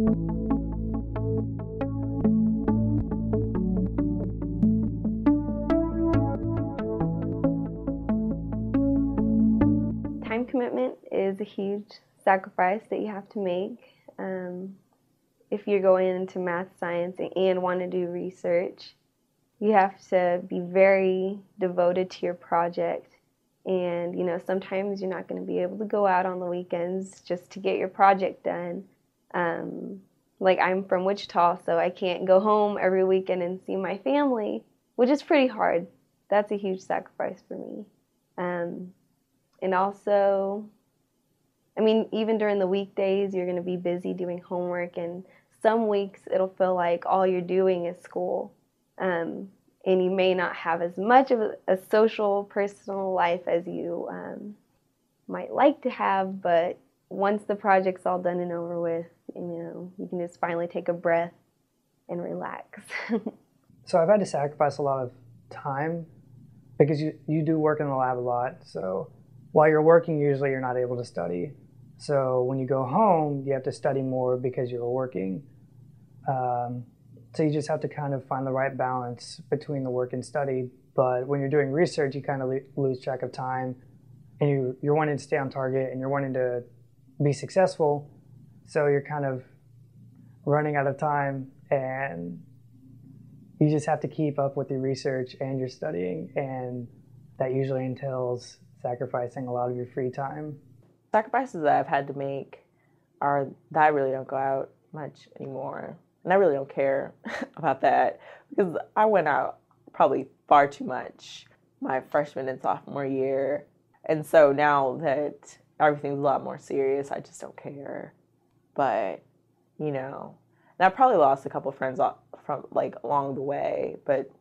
Time commitment is a huge sacrifice that you have to make if you're going into math, science, and want to do research. You have to be very devoted to your project. And, sometimes you're not going to be able to go out on the weekends just to get your project done. Like, I'm from Wichita, so I can't go home every weekend and see my family, which is pretty hard. That's a huge sacrifice for me. And also, even during the weekdays, you're going to be busy doing homework, and some weeks it'll feel like all you're doing is school. And you may not have as much of a social, personal life as you might like to have, but once the project's all done and over with, you can just finally take a breath and relax. So I've had to sacrifice a lot of time because you do work in the lab a lot. So while you're working, usually you're not able to study. So when you go home, you have to study more because you're working. So you just have to kind of find the right balance between the work and study. But when you're doing research, you kind of lose track of time, and you're wanting to stay on target and you're wanting to be successful. So you're kind of running out of time, and you just have to keep up with your research and your studying, and that usually entails sacrificing a lot of your free time. Sacrifices that I've had to make are that I really don't go out much anymore. And I really don't care about that because I went out probably far too much my freshman and sophomore year. And so now that everything's a lot more serious, I just don't care. But, and I probably lost a couple of friends from along the way, but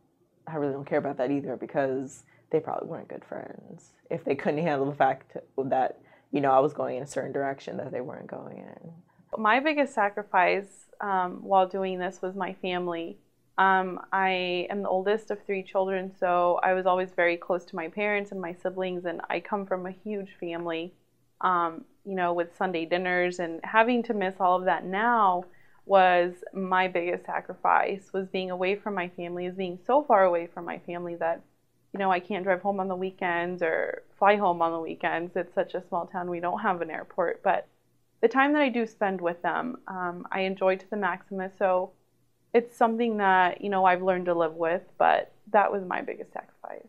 I really don't care about that either because they probably weren't good friends if they couldn't handle the fact that, I was going in a certain direction that they weren't going in. My biggest sacrifice while doing this was my family. I am the oldest of 3 children, so I was always very close to my parents and my siblings, and I come from a huge family, with Sunday dinners, and having to miss all of that now was my biggest sacrifice, was being away from my family, is being so far away from my family that, I can't drive home on the weekends or fly home on the weekends. It's such a small town, we don't have an airport, but the time that I do spend with them, I enjoy to the maximum. So it's something that, I've learned to live with, but that was my biggest sacrifice.